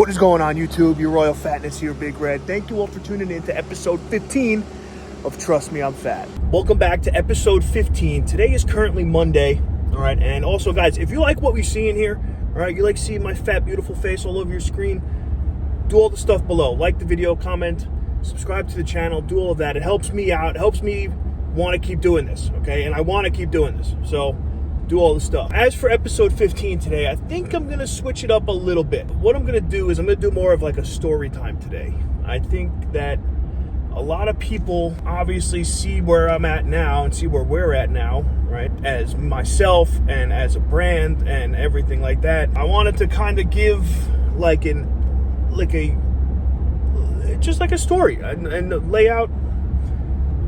What is going on, YouTube? Your Royal Fatness here, Big Red. Thank you all for tuning in to episode 15 of Trust Me, I'm Fat. Welcome back to episode 15. Today is currently Monday, all right? And also, guys, if you like what we see in here, all right, you like seeing my fat, beautiful face all over your screen, do all the stuff below. Like the video, comment, subscribe to the channel, do all of that. It helps me out. It helps me want to keep doing this, okay? And I want to keep doing this, so do all the stuff. As for episode 15 today, I think I'm gonna switch it up a little bit. What I'm gonna do is I'm gonna do more of like a story time today. I think that a lot of people obviously see where I'm at now and see where we're at now, right? As myself and as a brand and everything like that. I wanted to kind of give just like a story and lay out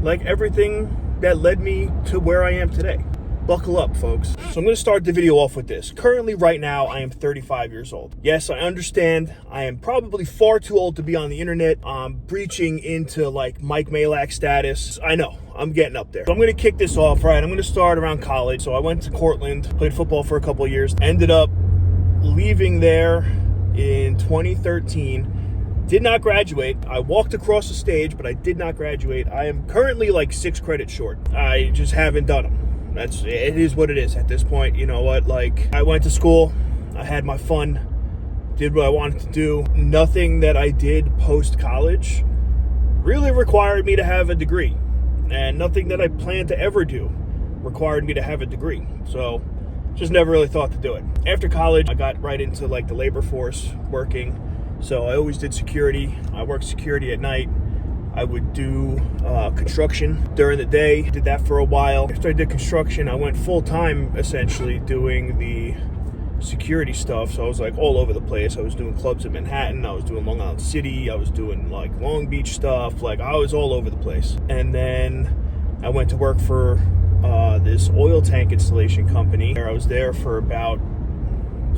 like everything that led me to where I am today. Buckle up, folks. So I'm going to start the video off with this. Currently, right now, I am 35 years old. Yes, I understand I am probably far too old to be on the internet. I'm breaching into like Mike Malak status. I know, I'm getting up there. So I'm going to kick this off, right? I'm going to start around college. So I went to Cortland, played football for a couple of years, ended up leaving there in 2013. Did not graduate. I walked across the stage, but I did not graduate. I am currently like 6 credits short. I just haven't done them. It is what it is at this point. You know what? Like, I went to school, I had my fun, did what I wanted to do. Nothing that I did post-college really required me to have a degree. And nothing that I plan to ever do required me to have a degree. So, just never really thought to do it. After college, I got right into like the labor force working. So I always did security. I worked security at night. I would do construction during the day. Did that for a while. After I did construction, I went full-time, essentially, doing the security stuff. So I was like all over the place. I was doing clubs in Manhattan. I was doing Long Island City. I was doing like Long Beach stuff. Like, I was all over the place. And then I went to work for this oil tank installation company. I was there for about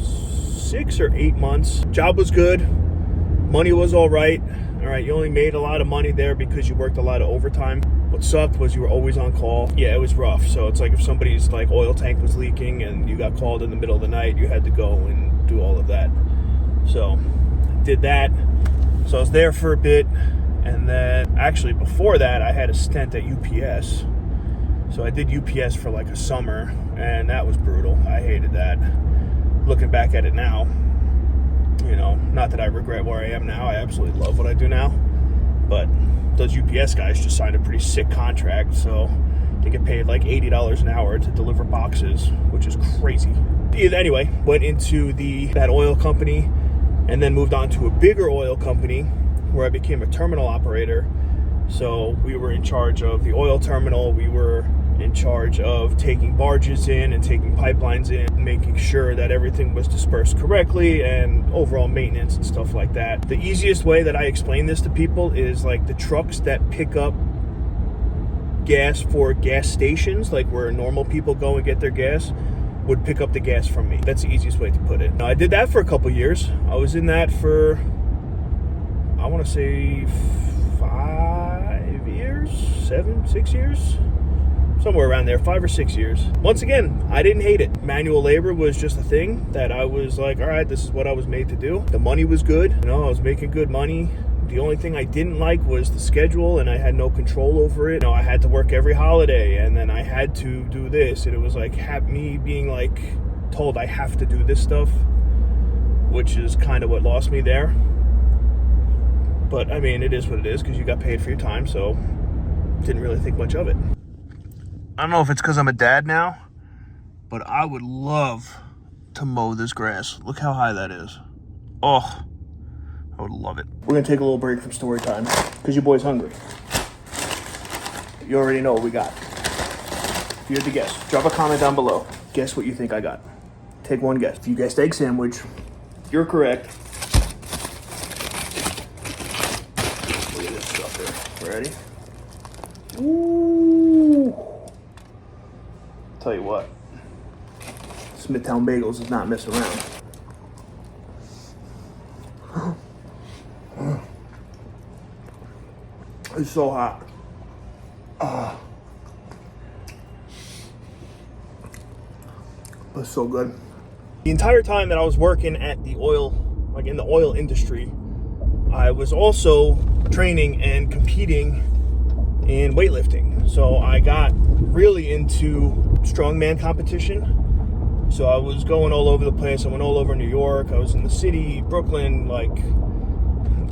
6 or 8 months. Job was good. Money was all right. All right, you only made a lot of money there because you worked a lot of overtime. What sucked was you were always on call. Yeah, it was rough. So it's like if somebody's like oil tank was leaking and you got called in the middle of the night, you had to go and do all of that. So did that. So I was there for a bit. And then actually before that, I had a stint at UPS. So I did UPS for like a summer, and that was brutal. I hated that. Looking back at it now, you know, not that I regret where I am now. I absolutely love what I do now. But those UPS guys just signed a pretty sick contract, so they get paid like $80 an hour to deliver boxes, which is crazy. Anyway, went into that oil company and then moved on to a bigger oil company where I became a terminal operator. So we were in charge of the oil terminal. We were in charge of taking barges in and taking pipelines in, making sure that everything was dispersed correctly and overall maintenance and stuff like that. The easiest way that I explain this to people is like the trucks that pick up gas for gas stations, like where normal people go and get their gas, would pick up the gas from me. That's the easiest way to put it. Now, I did that for a couple years. I was in that for, I want to say 5 years, 6 years? Somewhere around there, 5 or 6 years. Once again, I didn't hate it. Manual labor was just a thing that I was like, all right, this is what I was made to do. The money was good. You know, I was making good money. The only thing I didn't like was the schedule, and I had no control over it. You know, I had to work every holiday, and then I had to do this, and it was like me being like told I have to do this stuff, which is kind of what lost me there. But I mean, it is what it is because you got paid for your time, so didn't really think much of it. I don't know if it's because I'm a dad now, but I would love to mow this grass. Look how high that is. Oh, I would love it. We're going to take a little break from story time because your boy's hungry. You already know what we got. If you had to guess, drop a comment down below. Guess what you think I got. Take one guess. If you guessed egg sandwich, you're correct. Look at this stuff here. Ready? Ooh. Tell you what, Smithtown Bagels does not mess around. It's so hot. It's so good. The entire time that I was working at the oil like in the oil industry, I was also training and competing in weightlifting. So I got really into strongman competition. So I was going all over the place. I went all over New York. I was in the city, Brooklyn, like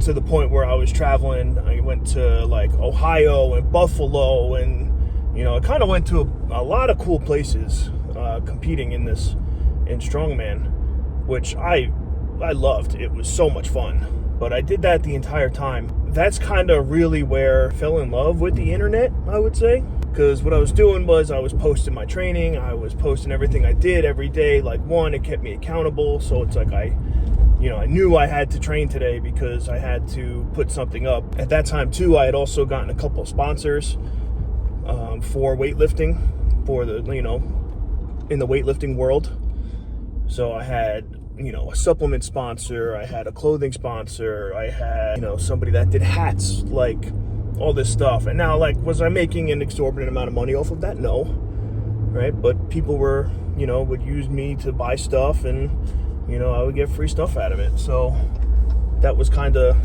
to the point where I was traveling. I went to like Ohio and Buffalo, and I kind of went to a lot of cool places competing in strongman, which I loved. It was so much fun. But I did that the entire time. That's kind of really where I fell in love with the internet, I would say. Because what I was doing was I was posting my training. I was posting everything I did every day. Like, one, it kept me accountable. So it's like I knew I had to train today because I had to put something up. At that time, too, I had also gotten a couple of sponsors for weightlifting, for the, in the weightlifting world. So I had a supplement sponsor, I had a clothing sponsor, I had, somebody that did hats, like all this stuff. And now, like, was I making an exorbitant amount of money off of that? No, right? But people were, would use me to buy stuff, and, I would get free stuff out of it. So that was kind of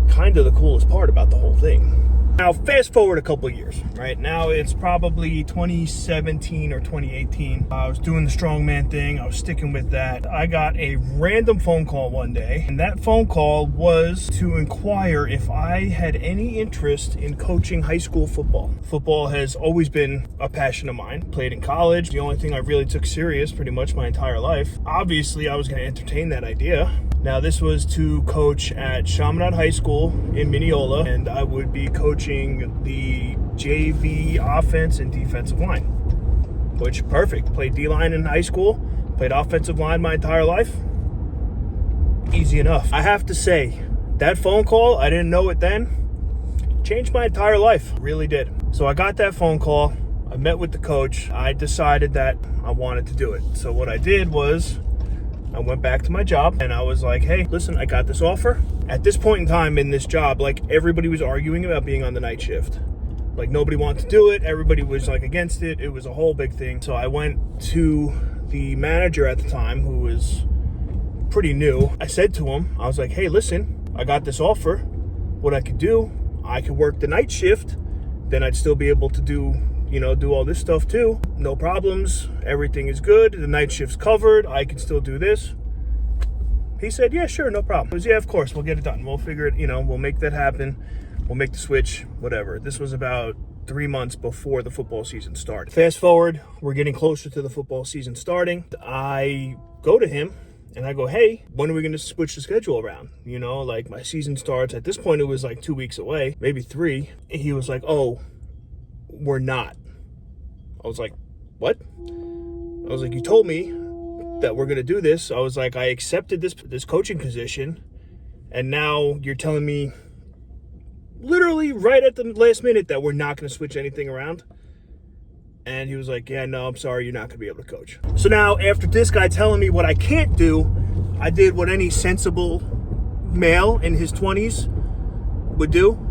the coolest part about the whole thing. Now, fast forward a couple of years, right? Now it's probably 2017 or 2018. I was doing the strongman thing. I was sticking with that. I got a random phone call one day, and that phone call was to inquire if I had any interest in coaching high school football. Football has always been a passion of mine. Played in college. The only thing I really took serious pretty much my entire life. Obviously, I was going to entertain that idea. Now, this was to coach at Chaminade High School in Mineola, and I would be coaching the JV offense and defensive line, which, perfect. Played D-line in high school, played offensive line my entire life. Easy enough. I have to say, that phone call, I didn't know it then, changed my entire life. Really did. So I got that phone call. I met with the coach. I decided that I wanted to do it. So what I did was I went back to my job and I was like, hey, listen, I got this offer. At this point in time in this job, like, everybody was arguing about being on the night shift. Like, nobody wanted to do it. Everybody was like against it. It was a whole big thing. So I went to the manager at the time, who was pretty new. I said to him, I was like, hey, listen, I got this offer. What I could do, I could work the night shift. Then I'd still be able to do all this stuff too. No problems. Everything is good. The night shift's covered. I can still do this. He said, yeah, sure, no problem. I was, yeah, of course, we'll get it done. We'll figure it, we'll make that happen. We'll make the switch, whatever. This was about 3 months before the football season started. Fast forward, we're getting closer to the football season starting. I go to him and I go, hey, when are we going to switch the schedule around? Like, my season starts. At this point, it was like 2 weeks away, maybe 3. And he was like, oh, we're not. I was like, what? I was like, you told me that we're going to do this. I was like, I accepted this coaching position, and now you're telling me literally right at the last minute that we're not going to switch anything around. And he was like, yeah, no, I'm sorry, you're not going to be able to coach. So now, after this guy telling me what I can't do, I did what any sensible male in his 20s would do.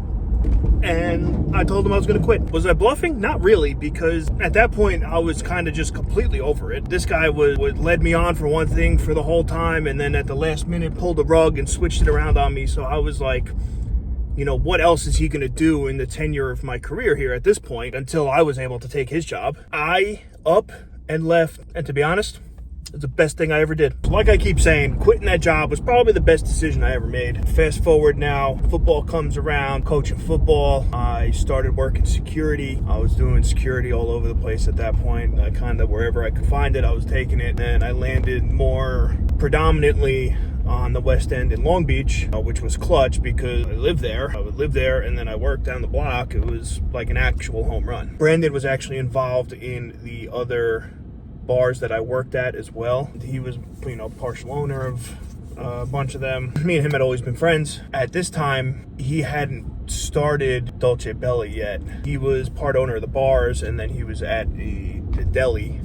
And I told him I was going to quit. Was I bluffing? Not really, because at that point, I was kind of just completely over it. This guy would led me on for one thing for the whole time, and then at the last minute pulled the rug and switched it around on me. So I was like, what else is he going to do in the tenure of my career here at this point, until I was able to take his job? I up and left, and to be honest, it's the best thing I ever did. Like I keep saying, quitting that job was probably the best decision I ever made. Fast forward now, football comes around, coaching football. I started working security. I was doing security all over the place at that point. Kind of wherever I could find it, I was taking it. And I landed more predominantly on the West End in Long Beach, which was clutch because I lived there. I would live there, and then I worked down the block. It was like an actual home run. Brandon was actually involved in the other bars that I worked at as well. He was, partial owner of a bunch of them. Me and him had always been friends. At this time, he hadn't started Dolce yet. He was part owner of the bars, and then he was at the deli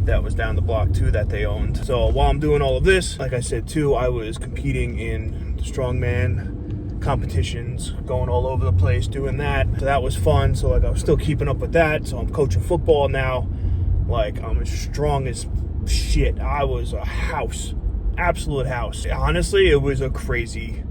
that was down the block too that they owned. So while I'm doing all of this, like I said too, I was competing in strongman competitions, going all over the place doing that. So that was fun. So like I was still keeping up with that. So I'm coaching football now. Like, I'm as strong as shit. I was a house. absolute house. Honestly, it was a crazy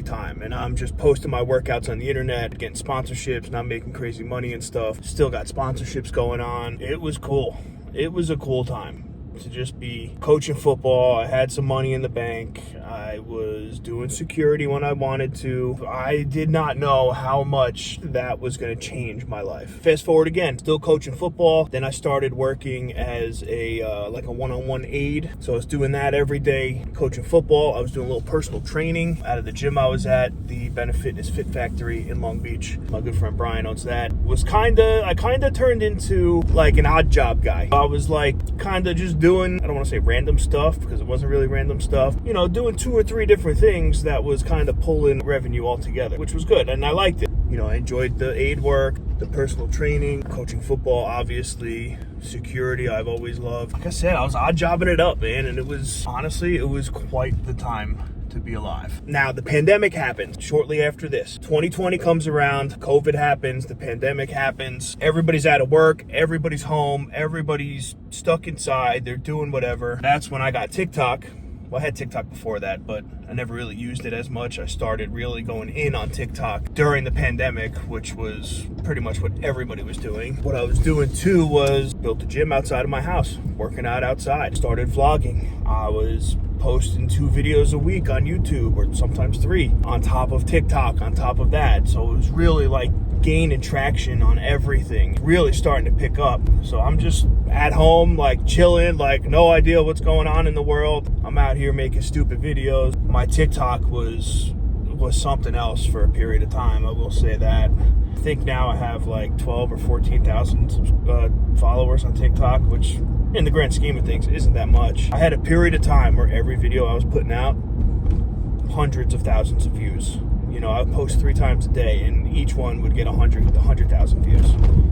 time, and I'm just posting my workouts on the internet, getting sponsorships, not making crazy money and stuff. Still got sponsorships going on. It was cool. It was a cool time to just be coaching football. I had some money in the bank. I was doing security when I wanted to. I did not know how much that was going to change my life. Fast forward again, still coaching football. Then I started working as a like a one-on-one aide. So I was doing that every day, coaching football. I was doing a little personal training out of the gym I was at, the Benefit Fitness Fit Factory in Long Beach. My good friend Brian owns that. I kind of turned into like an odd job guy. I was like kind of just doing, I don't want to say random stuff because it wasn't really random stuff, you know, doing 2 or 3 different things that was kind of pulling revenue all together, which was good, and I liked it. You know, I enjoyed the aid work, the personal training, coaching football, obviously, security I've always loved. Like I said, I was odd jobbing it up, man, and it was quite the time to be alive. Now, the pandemic happens shortly after this. 2020 comes around, COVID happens, the pandemic happens, everybody's out of work, everybody's home, everybody's stuck inside, they're doing whatever. That's when I got TikTok. Well, I had TikTok before that, but I never really used it as much. I started really going in on TikTok during the pandemic, which was pretty much what everybody was doing. What I was doing too was built a gym outside of my house, working out outside, started vlogging. I was posting 2 videos a week on YouTube, or sometimes 3, on top of TikTok, on top of that. So it was really like gaining traction on everything, really starting to pick up. So I'm just at home, like chilling, like no idea what's going on in the world. I'm out here making stupid videos. My TikTok was something else for a period of time, I will say that. I think now I have like 12 or 14,000 followers on TikTok, which in the grand scheme of things isn't that much. I had a period of time where every video I was putting out, hundreds of thousands of views. You know, I would post 3 times a day, and each one would get 100,000 views.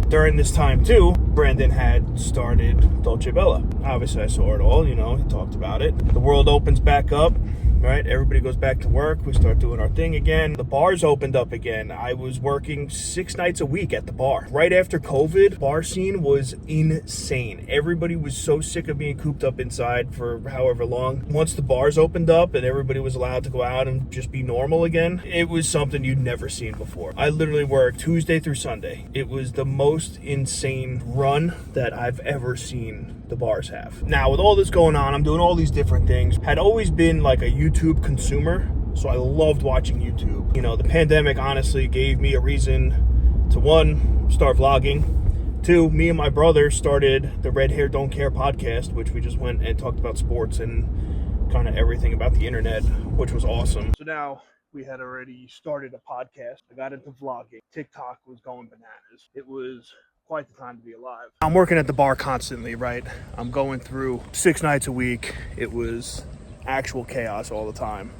During this time too, Brandon had started Dolce Bella. Obviously I saw it all, you know, he talked about it. The world opens back up, right? Everybody goes back to work. We start doing our thing again. The bars opened up again. I was working 6 nights a week at the bar. Right after COVID, bar scene was insane. Everybody was so sick of being cooped up inside for however long. Once the bars opened up and everybody was allowed to go out and just be normal again, it was something you'd never seen before. I literally worked Tuesday through Sunday. It was the most insane run that I've ever seen the bars have. Now, with all this going on, I'm doing all these different things. Had always been like a YouTube consumer, so I loved watching YouTube. You know, the pandemic honestly gave me a reason to, 1, start vlogging. 2, me and my brother started the Red Hair Don't Care podcast, which we just went and talked about sports and kind of everything about the internet, which was awesome. So now we had already started a podcast. I got into vlogging. TikTok was going bananas. It was quite the time to be alive. I'm working at the bar constantly, right? I'm going through 6 nights a week. It was actual chaos all the time,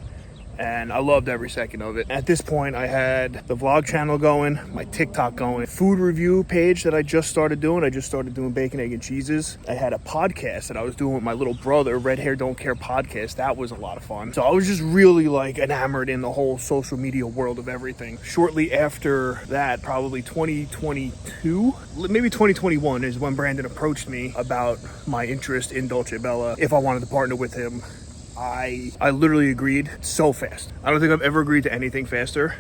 and I loved every second of it. At this point, I had the vlog channel going, my TikTok going, food review page that I just started doing. I just started doing bacon, egg, and cheeses. I had a podcast that I was doing with my little brother, Red Hair Don't Care podcast. That was a lot of fun. So I was just really like enamored in the whole social media world of everything. Shortly after that, probably 2022, maybe 2021, is when Brandon approached me about my interest in Dolce Bella, if I wanted to partner with him. I literally agreed so fast. I don't think I've ever agreed to anything faster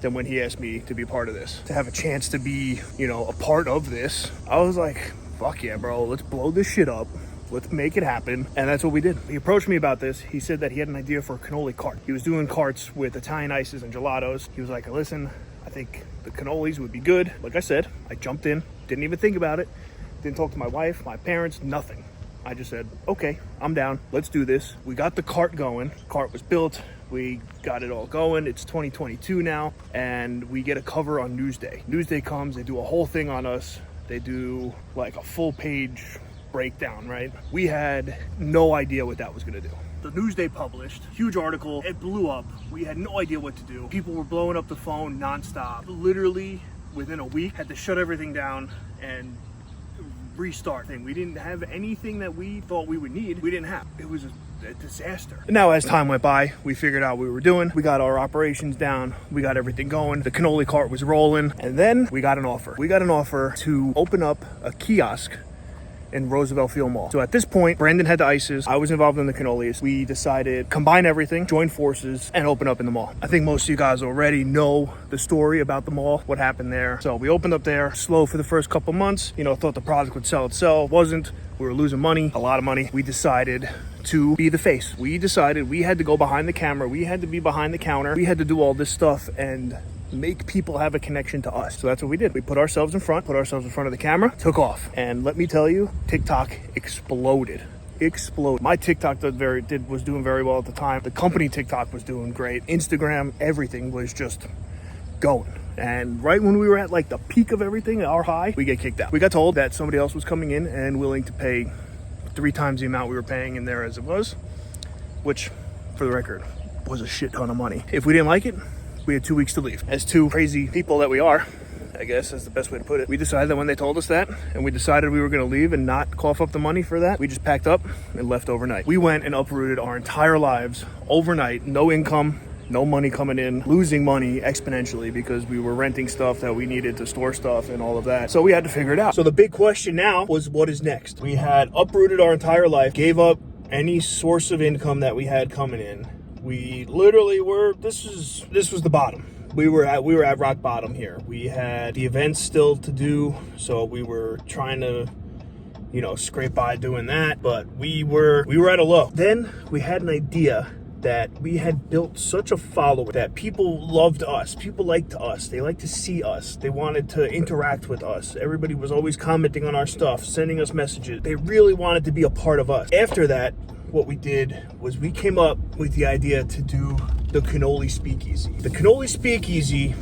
than when he asked me to be part of this. To have a chance to be, you know, a part of this, I was like, fuck yeah, bro, let's blow this shit up. Let's make it happen. And that's what we did. He approached me about this. He said that he had an idea for a cannoli cart. He was doing carts with Italian ices and gelatos. He was like, listen, I think the cannolis would be good. Like I said, I jumped in, didn't even think about it. Didn't talk to my wife, my parents, nothing. I just said, okay, I'm down. Let's do this. We got the cart going. Cart was built. We got it all going. It's 2022 now, and we get a cover on Newsday. Newsday comes, they do a whole thing on us. They do like a full page breakdown, right? We had no idea what that was gonna do. The Newsday published, huge article, it blew up. We had no idea what to do. People were blowing up the phone nonstop. Literally within a week, had to shut everything down and restart thing. We didn't have anything that we thought we would need. We didn't have. It was a disaster. Now, as time went by, we figured out what we were doing. We got our operations down. We got everything going. The cannoli cart was rolling. And then we got an offer. We got an offer to open up a kiosk in Roosevelt Field Mall. So at this point, Brandon had the ices. I was involved in the cannolis. We decided combine everything, join forces, and open up in the mall. I think most of you guys already know the story about the mall, what happened there. So we opened up there, slow for the first couple months. You know, thought the product would sell itself. Wasn't. We were losing money, a lot of money. We decided to be the face. We decided we had to go behind the camera. We had to be behind the counter. We had to do all this stuff and make people have a connection to us. So that's what we did. We put ourselves in front of the camera, took off. And let me tell you, TikTok exploded. My TikTok was doing very well at the time. The company TikTok was doing great. Instagram, everything was just going. And right when we were at like the peak of everything, our high, we get kicked out. We got told that somebody else was coming in and willing to pay 3 times the amount we were paying in there as it was, which, for the record, was a shit ton of money. If we didn't like it, we had 2 weeks to leave. As two crazy people that we are, I guess that's the best way to put it, we decided that when they told us that, and we decided we were gonna leave and not cough up the money for that, we just packed up and left overnight. We went and uprooted our entire lives overnight, no income, no money coming in, losing money exponentially because we were renting stuff that we needed to store stuff and all of that. So we had to figure it out. So the big question now was, what is next? We had uprooted our entire life, gave up any source of income that we had coming in. We literally were, this was the bottom. We were at rock bottom here. We had the events still to do, so we were trying to, you know, scrape by doing that, but we were at a low. Then we had an idea that we had built such a following that people loved us. People liked us. They liked to see us. They wanted to interact with us. Everybody was always commenting on our stuff, sending us messages. They really wanted to be a part of us. After that, what we did was we came up with the idea to do the Cannoli Speakeasy. The Cannoli Speakeasy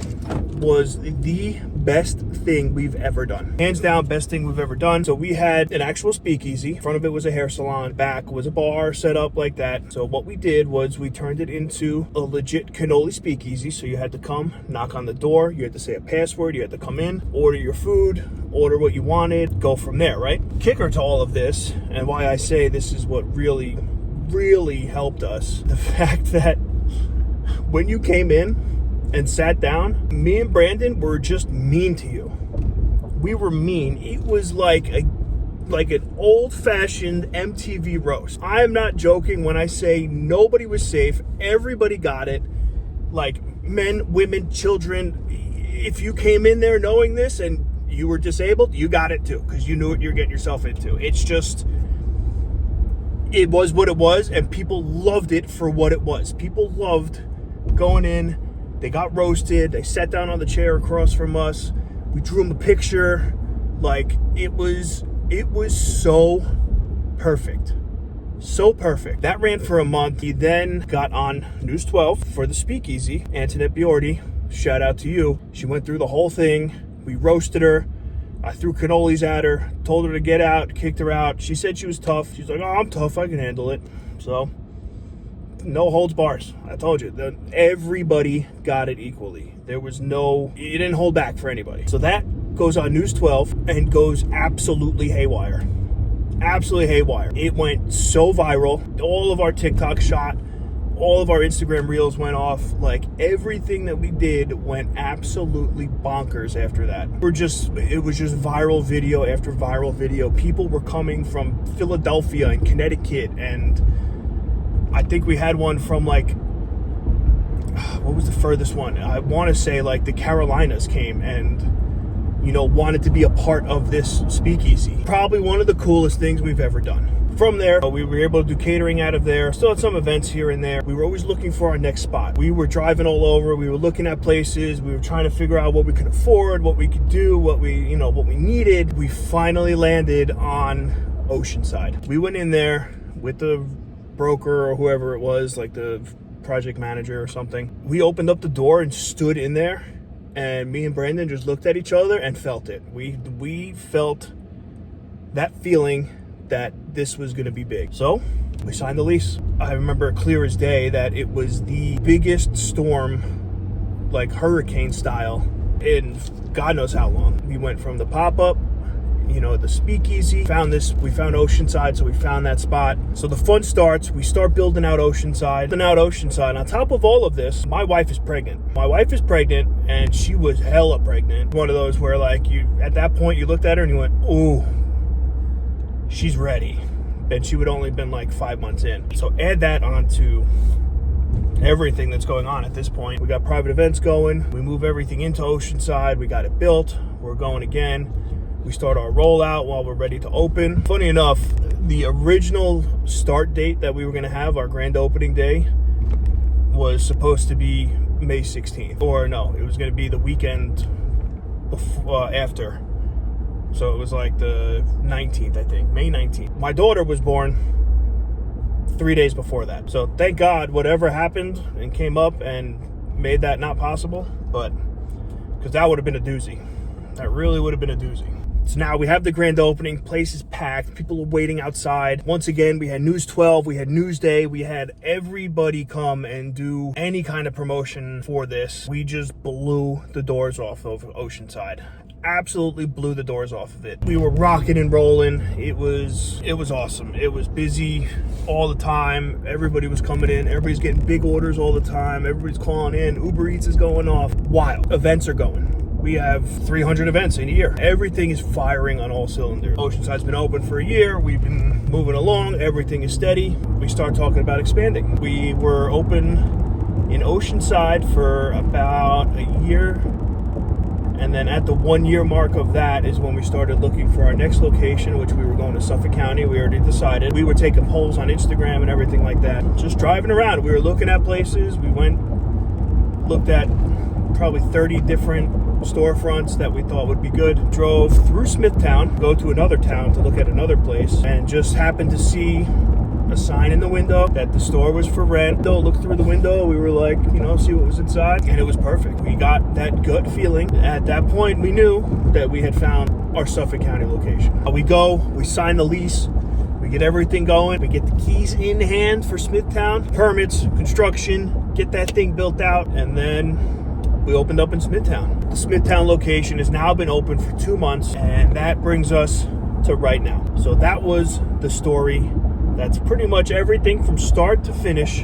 was the best thing we've ever done. Hands down, best thing we've ever done. So we had an actual speakeasy. In front of it was a hair salon. Back was a bar set up like that. So what we did was we turned it into a legit Cannoli Speakeasy. So you had to come, knock on the door. You had to say a password. You had to come in, order your food, order what you wanted, go from there, right? Kicker to all of this, and why I say this is what really, really helped us, the fact that when you came in and sat down, me and Brandon were just mean to you. We were mean. It was like an old-fashioned MTV roast. I'm not joking when I say nobody was safe. Everybody got it. Like men, women, children. If you came in there knowing this and you were disabled, you got it too, because you knew what you're getting yourself into. It's just, it was what it was, and people loved it for what it was. People loved going in. They got roasted. They sat down on the chair across from us. We drew them a picture. Like, it was so perfect. So perfect. That ran for a month. He then got on News 12 for the Speakeasy. Antoinette Biordi, shout out to you. She went through the whole thing. We roasted her. I threw cannolis at her, told her to get out, kicked her out. She said she was tough. She's like, oh, I'm tough. I can handle it. So, no holds bars. I told you. Everybody got it equally. There was no, you didn't hold back for anybody. So that goes on News 12 and goes absolutely haywire. Absolutely haywire. It went so viral. All of our TikTok shot. All of our Instagram reels went off. Like, everything that we did went absolutely bonkers after that. It was just viral video after viral video. People were coming from Philadelphia and Connecticut, and I think we had one from, like, what was the furthest one? I want to say, like, the Carolinas came and, you know, wanted to be a part of this speakeasy. Probably one of the coolest things we've ever done. From there, we were able to do catering out of there. Still had some events here and there. We were always looking for our next spot. We were driving all over. We were looking at places. We were trying to figure out what we could afford, what we could do, what we needed. We finally landed on Oceanside. We went in there with the broker or whoever it was, like the project manager or something. We opened up the door and stood in there, and me and Brandon just looked at each other and felt it. We felt that feeling that this was going to be big. So we signed the lease. I remember clear as day that it was the biggest storm, like hurricane style, in God knows how long. We went from the pop-up, you know, the speakeasy, we found Oceanside, so we found that spot. So the fun starts. We start building out Oceanside. On top of all of this, my wife is pregnant. And she was hella pregnant. One of those where, like, you, at that point, you looked at her and you went, ooh, she's ready. And she would only been like 5 months in. So add that onto everything that's going on at this point. We got private events going. We move everything into Oceanside. We got it built. We're going again. We start our rollout while we're ready to open. Funny enough, the original start date that we were going to have, our grand opening day, was supposed to be May 16th. Or no, it was going to be the weekend before, after. So it was like the 19th, I think, May 19th. My daughter was born 3 days before that. So thank God whatever happened and came up and made that not possible. But because that would have been a doozy. That really would have been a doozy. So now we have the grand opening. Place is packed. People are waiting outside. Once again, we had News 12. We had Newsday. We had everybody come and do any kind of promotion for this. We just blew the doors off of Oceanside. Absolutely blew the doors off of it. We were rocking and rolling. It was awesome. It was busy all the time. Everybody was coming in. Everybody's getting big orders all the time. Everybody's calling in. Uber Eats is going off. Wild. Events are going. We have 300 events in a year. Everything is firing on all cylinders. Oceanside's been open for a year. We've been moving along. Everything is steady. We start talking about expanding. We were open in Oceanside for about a year. And then at the 1 year mark of that is when we started looking for our next location, which we were going to Suffolk County. We already decided. We were taking polls on Instagram and everything like that. Just driving around. We were looking at places. We looked at probably 30 different storefronts that we thought would be good. Drove through Smithtown, go to another town to look at another place, and just happened to see a sign in the window that the store was for rent. So looked through the window, we were like, see what was inside, and it was perfect. We got that gut feeling. At that point, we knew that we had found our Suffolk County location. We go, we sign the lease, we get everything going, we get the keys in hand for Smithtown, permits, construction, get that thing built out, and then we opened up in Smithtown. The Smithtown location has now been open for 2 months, and that brings us to right now. So that was the story. That's pretty much everything from start to finish.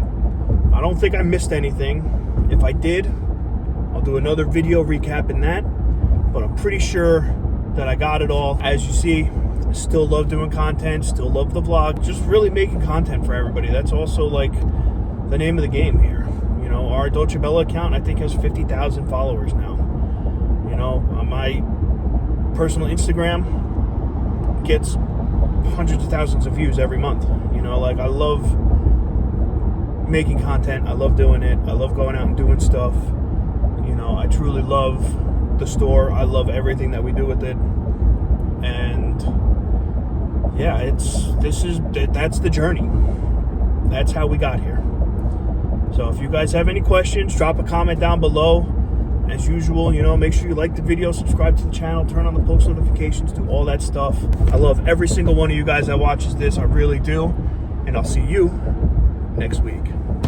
I don't think I missed anything. If I did, I'll do another video recapping that, but I'm pretty sure that I got it all. As you see, I still love doing content, still love the vlog, just really making content for everybody. That's also like the name of the game here. Our Dolce account, I think, has 50,000 followers now. On my personal Instagram gets hundreds of thousands of views every month. I love making content. I love doing it. I love going out and doing stuff. I truly love the store. I love everything that we do with it. And yeah, that's the journey. That's how we got here. So if you guys have any questions, drop a comment down below. As usual, make sure you like the video, subscribe to the channel, turn on the post notifications, do all that stuff. I love every single one of you guys that watches this. I really do. And I'll see you next week.